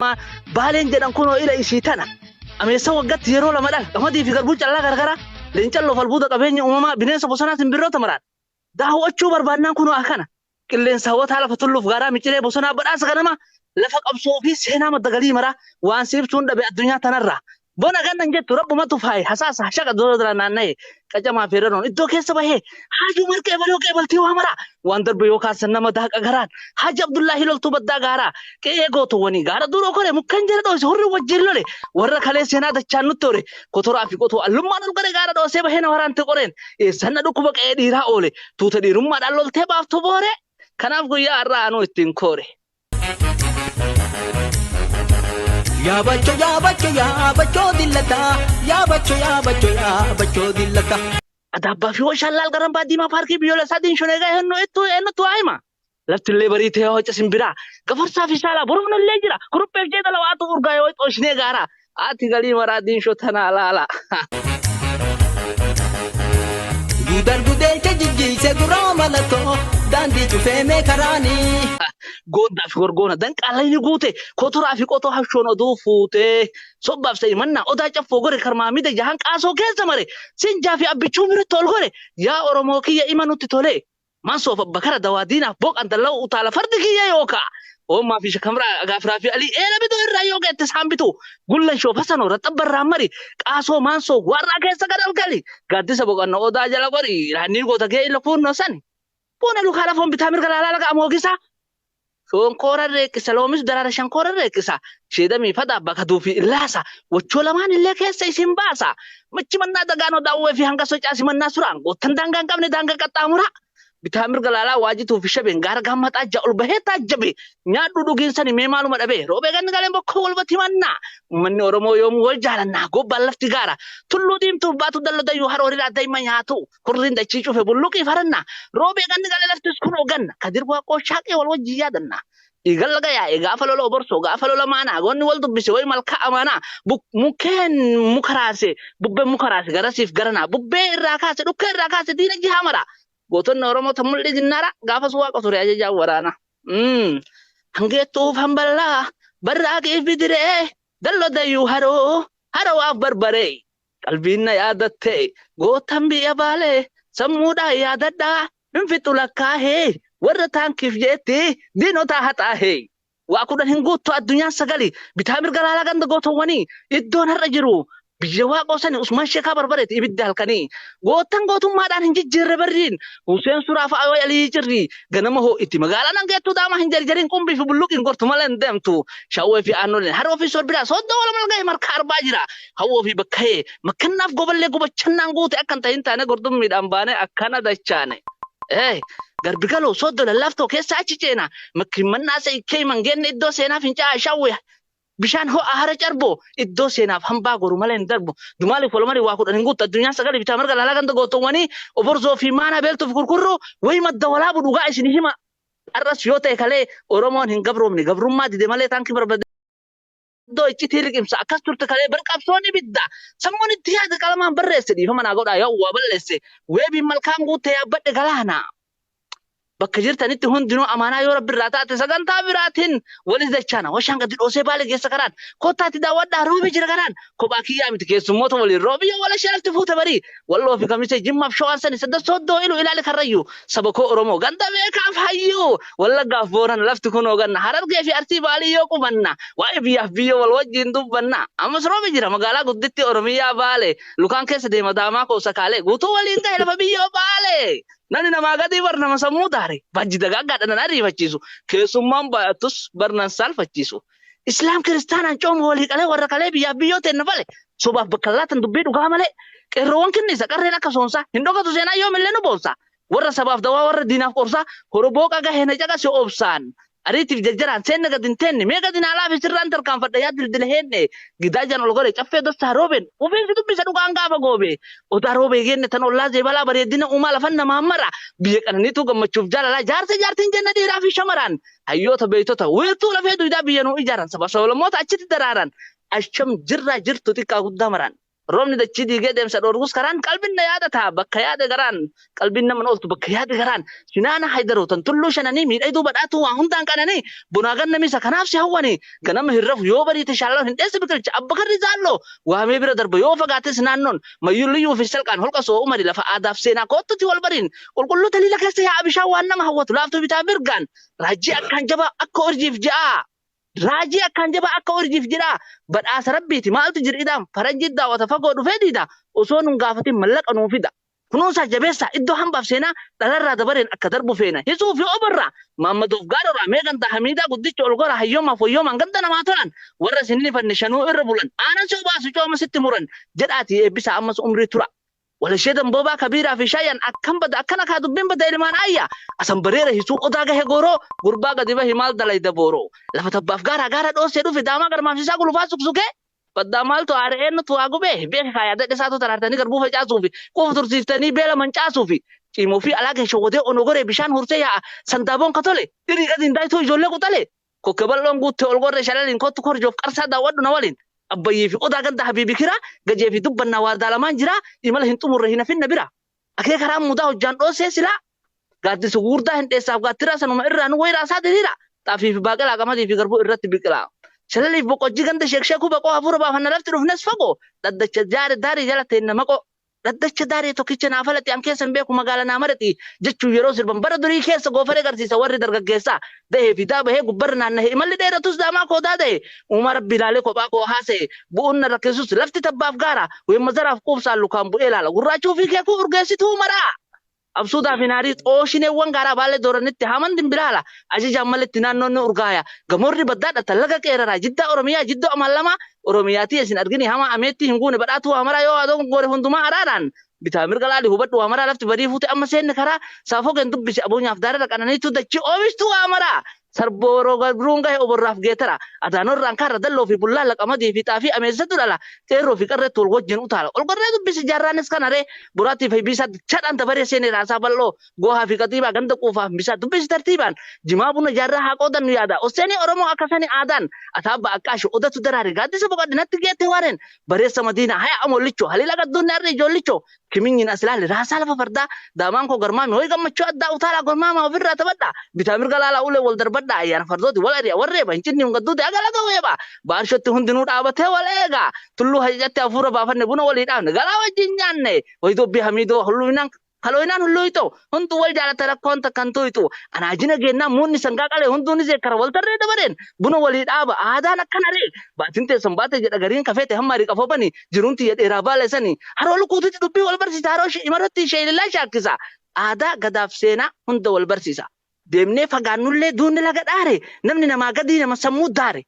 ما بالين جدًا كونوا إلى إشيتنا أما يسوى قط يرو لما دال أما دي في قربوش الله غرغرة لين جلو فالبودا قبين أمما بنين سبوسنات بيرو تمران ده هو أشوبر بانان كونوا أخنا كلين سوت هلا فتلو في غرام يجري بوسنا براس غنما لفق أبصو في سهنا مدقلي مرا وان سيبتون ده بالدنيا تنرى بنا كان نجت رب ما تفاي حساس حشك دولار نانه كجما فيرون إدو كيس بهي حاجو مر كبل تيوا مرا واندر بيوكا سنة مدهك أغران حاج عبد الله لول تبدا غارا كي يغو تووني غارا دورو كره مكان جره دو سور وجيرلو له ور خله سينا دچانو توري كوتورا في كوتو اللمان غره غارا دو سي بهنا وران تقورين إيه سنة دو كبك إيه ديرا أولي توتا دي رما دالول تباف تبوري كناف غيا أرانو إتنكوري يا بچو دلتا يا بچو دلتا أدابا في وش الله القرن بعد ما فاركي بيولا سادين شو نيجا إنه تو أيما لفت اللي بريت هي هو جسم برا كفر صافي سالا برون اللي جرا كروب بيجي دلوا أتو أرجعي وش نيجا را آتي قلي مرادين شو ثنا لا gudar gudel jijji se duramalato dandi tufeme karani قود في غرقونا دنك الله ينقوته كتر في كتر هشون أدوفوته صباب سيمنا أدا جفوا غري كرمامي ده جهان كاسو كيس مره سنجا في أبي شومر تول غري يا أورموكي يا إيمانو تتولي ما سوف بكرة دوادينا بوك أنت لو وطالع فردك يا يوكا وما في شكمرة غافرة في علي إيه بدو الرأيوك تسحب بتو قل لن شوف حسن ورتب برامري كاسو مانسو ورا كيس كذا الكلي قد سبوك أنه أدا جلا غري راني قوتا كي لفون نساني بونا لو خالفهم بتامر كلا لك أموكيسا شون كورا ريكسا لو مش درارة شان كورا ريكسا شيدا مي فدا بكدو في اللاسا وچولا مان اللي كيسا يسين باسا مچي منا دغانو داوه في هنگا سوچا سي منا سوران غوتن دانگان كامني دانگا كتامورا بتامر غلالا واجي تو في شبن غار غامت اجاول بهتا جبي nya dudugin sani me maluma dabe robe gan galen bokko wol bati manna manni oromo yom wol jalanna go ballafti gara tullu dim to batu dallo dayu harori da day manyatu kurrin da cicu fe bulluki faranna robe gan galen lafti skuno ganna kadir ko ko shaqe wal wajji yadanna igal laga ya iga falolo borso ga falolo mana gonni wal dubbisi way malka amana muken mukarase bubbe mukarase garasif garana bubbe rakase dukke rakase dina jihamara goton oromo tamulli jinnara gafa suwa ko sore aja jawarana hangetu famballa barraaqi bidire dallo dayu haro af barbare qalbinna yaadatte gootan biya baale sammuudha yaadadha infitu lakkaahe warra taankiif jeetti diinota haxaahe waa kudhan hin guuttu addunyaan sagali bitaamir galaalaa ganda gootowwanii iddoon har'a jiru biyya waaqosani usman sheekaa barbareeti ibidda halkanii gootan gootummaadhaan hin jijjiirre barriin Huseen Suraaf ayoo alii jirri ganama hoo itti magaalaa nan geettu daama hin jarjarin qumbii fi bulluqiin gortu malee hin deemtu shawwee fi aannoleen haroo fi sorbiraa soddoo wala malga'e marka arbaa jira hawwoo fi bakka'ee makkannaaf goballee gubachannaan guute akkan ta'in taane gordummiidhaan baane akkana dachaane garbigaloo soddoo lallaftoo keessa achi ceena makkimannaa sa ikkee mangeenni iddoo seenaaf hin caa shawwee bishaan ho'a hara carbo iddoo seenaaf hambaa goru malee hin darbu dumaaliif walumari waa kudhan hin guuttu addunyaan sagali bitaa marga laalaa ganda gootowwanii oborzoo fi maana beeltuuf kurkurru wayi madda walaabu dhugaa isin hima arras yoo ta'e kalee oromoon hin gabroomne gabrummaa dide malee taankii barbade iddoo iccitii riqimsa akkas turte kalee barqabsoonni bidda sammuun itti yaada qalamaan barreesse dhiifama naa godhaa yoo waa balleesse weebiin malkaan guutte yaabbadhe galaana bakka jirtanitti hundinuu amaanaa yoo rabbi irraa taate sagantaa biraatiin walis dachaana washaan gadi dhoosee baale geessa karaan kottaatti daawwadhaa roobe jira karaan kophaa kiyyaa miti keessummoota waliin roobi yoo wala shalatti fuute barii walloo fi kamise jimmaaf shawaan sani sadda soddoo ilu ilaali karrayyu saba koo oromoo ganda beekaaf hayyuu wallaggaaf booran lafti kunoo ganna harargee fi arsii baalii yoo qubanna waa'ee biyyaaf biyya wal wajjiin dubbanna ammas roobi jira magaalaa gudditti oromiyaa baale lukaan keessa deema daamaa koo sakaalee guutuu waliin ta'e lafa biyyoo baale nani nama gadi barnama sammuu daare bajji dagaaggaadha nan ariifachiisu keessummaan baay'atus barnan saalfachiisu islaam kiristaanaan cooma walii qalee warra kalee biyyaaf biyyoo ta'e nafale sobaaf bakka laatan dubbii dhugaa malee qeerroowwan kinnisa qarreen akka soonsaa hin dhokatu seenaa yoomillee nu boonsa warra sabaaf dawaa warra diinaaf qorsaa horoboo qagahee na caqase obsaan ariitiif jarjaraan seenna gadin teenne mee gadin alaaf isirraan tarkaanfadha yaa dildila heenne gidaa jan ol gore caffee dostaa roobeen ofiinsi dubbisa dhugaan gaafa goobe odaa roobee geenne tan ollaa zeebalaa bareedina uumaa lafan namaa mara biyya qananiitu gammachuuf jaalalaa jaartiin jenna dhiiraa fi shamaraan hayyoota beeytota weertuu lafee duydaa biyya nuu ijaaran saba solomoota achitti daraaran asham jirraa jirtu xiqqaa guddaa maraan roobni dachii diigee deemsa dhoorgus karaan qalbiin na yaadata bakka yaade garaan qalbiin nama ooltu bakka yaade garaan sinaana haydarootan tulluu shananii miidhagduu badhaatu waa hundaan qananii bunaa gannamisa kanaaf si hawwanii ganama hirrafu yoo bariite shaallaan hin dheesse biqilcha abba karri zaalloo waamee bira darba yoo fagaates naannoon mayyuulliyyuu fi salqaan holqa soo umari lafa aadaaf seenaa koottuti wal bariin qulqulluu taliila keessa yaa bishaan waan nama hawwatu laaftuu bitaa mirgaan raajii akkaan jabaa akka orjiif ja'a. Raajii akkaan jabaa akka orjiif jedhaa badhaasa rabbiiti maaltu jiridhaan faranjii daawwata fagoo dhufee diida osoo nun gaafatin mallaqa nuu fida kunuunsaa jabeessaa iddoo hambaaf seenaa dhalarraa dabareen akka darbu feena hisuu fi obarraa maammaduuf gaadhoraa meeqantaa hamiidaa guddicha ol gora hayyoomaaf wayyoomaan ganda namaa tolan warra sinni fanne shanuu irra bulan aanan soo baasu cooma sitti muran jedhaatii eebbisaa ammas umrii tura. Walashee damboobaa kabiiraa fi shaayyan akkam bada akkana kaa dubbiin bada ilmaan ayya asan bareera hisuu odaa gahe gooroo gurbaa gadi bahi maal dalayda booroo lafa tabbaaf gaara dhoosee dhufe daamaa garmaamsisaa gulufaa suksukee baddaa maaltu aaree nutu waa gubee beeka kaayaa dadhisaatu taraartanii garbuu facaasuufi quufa tursiiftanii beela mancaasuufi cimoo fi alaa keessa wadee onogoree bishaan hursee yaa'a sandaaboon katole dhirii gadiin daayituu ijoollee quxale kokke bal'oon guutte ol gorree shalaliin kottu korjoof qarsaa daawwadhu na waliin. Abbayyee fi odaa ganda habiibi kira gajee fi dubbannaa waardaa lamaan jira imala hin xumurre hin hafinna bira akee karaa mudaa hojjaan dhoosee silaa gaaddisa gurdaa hin dheessaaf gaattira sanuma irraa nu wayiraa isaa diriira xaafii fi baaqelaa qamadii fi garbuu irratti biqilaa shalaliif boqojjii ganda sheekshee baqoo hafuura baafanna lafti dhufnes fagoo dhaddacha daarii jala teenna maqoo dhaddacha daarii tokkicha naafalatti am keessan beeku magaala naamarati jechuun yeroo sirban bara durii keessa goofaree garsiisa warri dargaggeessaa dahee fi daabahee gubbarra naannahee imalli dheeratus daamaa koo daada'e uuma rabbi ilaalee kophaa koo haasa'e bu'uun na rakkisus lafti tabbaaf gaara weemma zaraaf quubsaan lukaan bu'ee laala gurraachuu fi keekuu urgeessituu maraa. Absuudaa fi naarii xooshineewwan gaaraa baallee dooranitti haman dimbilaala ajajaan malitti naannoonni urgaaya gamoorri baddaadha tallaga qeeraraa jiddaa oromiyaa jiddoo amallama oromiyaatii isin argini hama ameetti hin guune badhaatu amaraa yoo adoo goore hundumaa araadhaan bitaa mirga laali hubadhu amaraa lafti badii fuute amma seenne karaa saafoo gen dubbisi abuunyaaf daarara qananiitu dachi oomishtuu amaraa sarbooroo gabruun gahe oborraaf geetara adaanorraan kaarra dalloo fi bullaalla qamadii fi xaafii ameessatu dhala qeerroo fi qarreetti ol wajjin utaala ol gorree dubbisi jaarraanis kanaree buraattii fi biisaa chadhaan dabaree seenee raasaa bal'oo goohaa fi qaxiibaa ganda quufaaf bisaa dubbisi tartiibaan jimaa buna jaarraa haa qoodannu yaada oseenii oromoo akkasanii aadaan ataabba akkaashi odatu daraare gaaddisa boqadinatti geette waareen bareessa madiinaa haya amollicho haliila gadduunni arri ijoollicho kiminyin asilaali raasaa lafa fardaa daamaan koo garmaami hoy gammachuu addaa utaalaa gormaama ofirraa taphadha bitaa mirga laalaa ulee wal darbadha ayyaana fardooti wal ari'a warreeba hincinni hungadduuti agalata weeba baarshotti hundinuu dhaabatee wal eega tulluu hajjatti hafuura baafanne buna walii dhaabne galaa wajjin nyaanne hoy dubbii hamiidoo hulluinaan kalooinaan hulluyito hundu wal jaalata rakkoon takkan tuytu anaajina geennaa muunni sangaa qalee hunduunis eekkara wal tarree dabareen buna walii dhaaba aadaan akkana ree baatin teessan baate jedha gariin kafeete hammaarii qafoobanii jiruunti jedheeraa baaleessanii haroo lukuutitti dubbii wal barsiisa haroo imarratti sheelillaa shaakkisa aadaa gadaaf seenaa hunda wal barsiisa deemnee fagaannullee duunni laga dhaare namni namaa gadii nama sammuu daare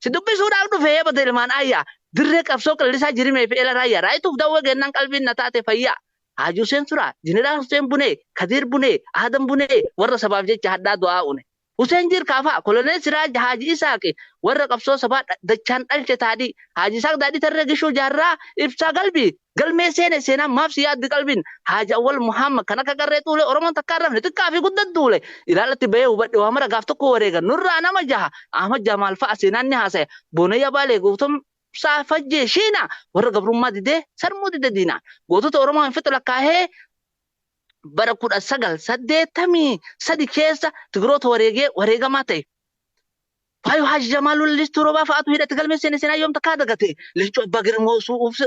si dubbisuudhaaf dhufee eebata ilmaan ayyaa dirree qabsoo qallisaa jirimee fi eela raayyaa raayituuf dawwee geennaan qalbiin na taate fayyaa. Haji Hussein Tura, Jeneraal Hussein Bune, Kadir Bune, Adam Bune, warra sabaaf jecha haddaa du'aa une. Hussein Jir Kaafaa, Koloneel Siraaj Haji Isaaqi, warra qabsoo sabaa dachaan dhalche taadhi. Haji Isaaq daadhii tarree gishuu jaarraa ibsaa galbii. Galmee seene seenaan maaf si yaaddi qalbiin. Haji Awwal Muhammad kan akka qarree tuule Oromoon takka arrafne xiqqaa fi guddat tuule. Ilaalatti bahee hubadhe waa mara gaaf tokko wareegan. Nurraa nama jaha. Ahmad Jamaal fa'a seenaan ni haasa'e. Boonayyaa Baalee guutum saafajjee shiina warra gabrummaa didee sarmuu dide diinaa gootota oromoo hin fixu lakkaahee bara 1983 keessa tigiroota wareegamaa ta'e. Fayu Haji Jamaalul listuu roobaa fa'aatu hidhatti galmee seenaa yoom takkaa dagate lishuu abbaa girmoo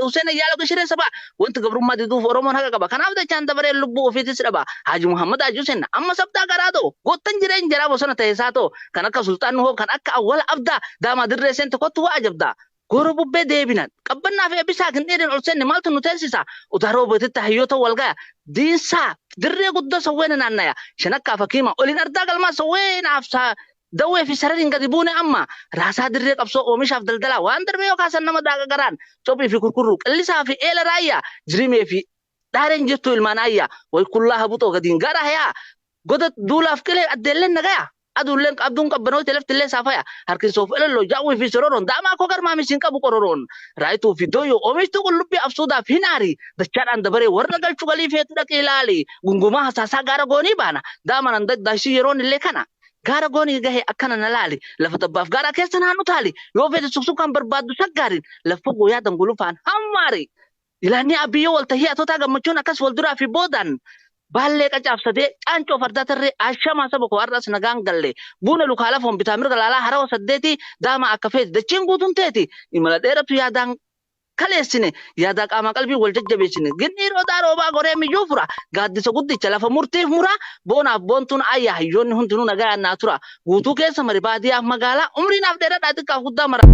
Hussein Ayyaala Gashiree sabaa wanti gabrummaa diduuf oromoon haqa qaba kanaaf dachaan dabaree lubbuu ofiitis dhaba Haji Muhammad Haji Hussein amma sabdaa garaa ta'u goottan jireen jaraa bosona ta'e isaa ta'u kan akka sultaan Nuhoo kan akka Awwala Abdaa daamaa dirree seente kottu waa ajabdaa. Goro bubbee deebinan qabbannaa fi eebbisaa kan dheedhin ol seenne maaltu nu teessisa utaaroo beetitti hayyoota wal gaya diinsaa dirree guddoo sawweena naannaya shanakkaa fakkiima oliin ardaa galmaa sawweenaaf dawwee fi sarariin gadi buune amma raasaa dirree qabsoo oomishaaf daldalaa waan darbee yoo kaasan nama daaga garaan cophii fi kurkurruu qillisaa fi eela raayyaa jirimee fi dhaareen jirtu ilmaan ayyaa way kullaa habuxoo gadiin gara hayaa goda duulaaf qilee addeelleen nagaya. Adulleen qabduun qabbanooti laftillee saafaya harkisoof elelloo jaawwii fi sororoon daamaa koo garmaamisiin qabu qororoon raayituu fi dooyyoo oomishtuu qullubbii absuudhaaf hinaari dachaadhaan dabaree warra galchuu galii feetu dhaqee ilaali gungumaa hasaasaa gaara goonii baana daamanan daddaashii yeroon illee kana gaara goonii gahe akkana na laali lafa tabbaaf gaara keessa naannu taali yoo fedhe suksukaan barbaaddu saggaarin lafa gooyaa dangulufaan hammaari ilaanii abiyyoo waltahii atootaa gammachuun akkas walduraa fi boodaan baallee qacaabsadee caancoo fardaa tarree ashamaa saba koo har'as nagaan galle buuna lukaala foon bitaa mirga laalaa harawa saddeeti daama akka feeti dachiin guutuun teeti imala dheeratu yaadaan kaleessine yaada qaama qalbii wal jajjabeessine ginniiroo daaroobaa goree miyyuu fura gaaddisa guddicha lafa murtiif mura boonaaf boontuun ayyaa hayyoonni hundinuu nagaa yaannaa tura guutuu keessa mari baadiyyaaf magaalaa umriinaaf dheeradhaa xiqqaaf guddaa mara.